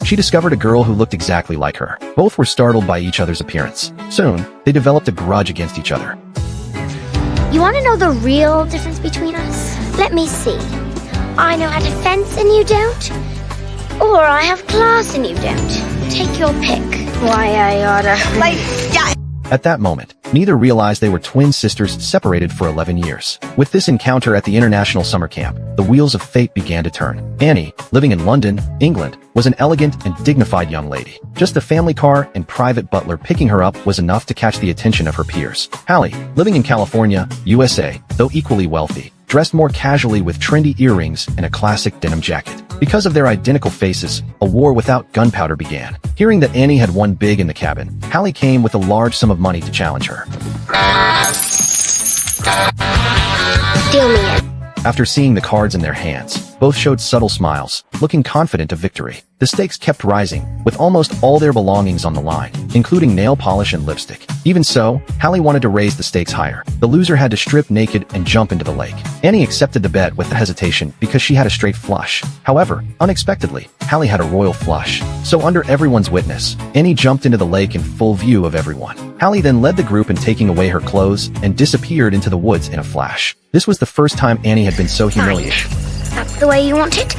she discovered a girl who looked exactly like her. Both were startled by each other's appearance. Soon, they developed a grudge against each other. You want to know the real difference between us? Let me see. I know how to fence and you don't. Or I have class and you don't. Take your pick. Why I oughta... At that moment, neither realized they were twin sisters separated for 11 years. With this encounter at the international summer camp, the wheels of fate began to turn. Annie, living in London, England, was an elegant and dignified young lady. Just a family car and private butler picking her up was enough to catch the attention of her peers. Hallie, living in California, USA, though equally wealthy, dressed more casually with trendy earrings and a classic denim jacket. Because of their identical faces, a war without gunpowder began. Hearing that Annie had won big in the cabin, Hallie came with a large sum of money to challenge her. Deal me in. After seeing the cards in their hands, both showed subtle smiles, looking confident of victory. The stakes kept rising, with almost all their belongings on the line, including nail polish and lipstick. Even so, Hallie wanted to raise the stakes higher. The loser had to strip naked and jump into the lake. Annie accepted the bet with hesitation because she had a straight flush. However, unexpectedly, Hallie had a royal flush. So under everyone's witness, Annie jumped into the lake in full view of everyone. Hallie then led the group in taking away her clothes and disappeared into the woods in a flash. This was the first time Annie had been so humiliated. That's the way you want it?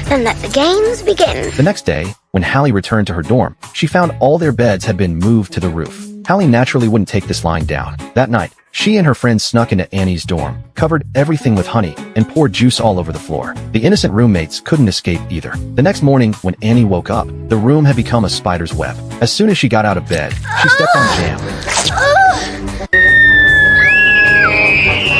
Then let the games begin. The next day, when Hallie returned to her dorm, she found all their beds had been moved to the roof. Hallie naturally wouldn't take this lying down. That night, she and her friends snuck into Annie's dorm, covered everything with honey, and poured juice all over the floor. The innocent roommates couldn't escape either. The next morning, when Annie woke up, the room had become a spider's web. As soon as she got out of bed, she stepped on jam,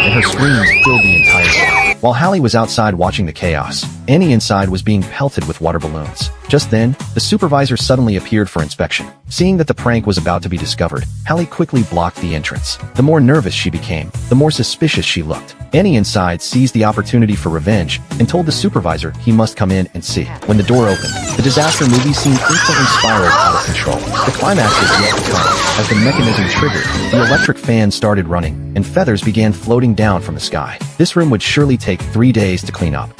and her screams filled the entire room. While Hallie was outside watching the chaos, Annie inside was being pelted with water balloons. Just then, the supervisor suddenly appeared for inspection. Seeing that the prank was about to be discovered, Hallie quickly blocked the entrance. The more nervous she became, the more suspicious she looked. Annie inside seized the opportunity for revenge and told the supervisor he must come in and see. When the door opened, the disaster movie scene instantly spiraled out of control. The climax was yet to come. As the mechanism triggered, the electric fan started running, and feathers began floating down from the sky. This room would surely take 3 days to clean up.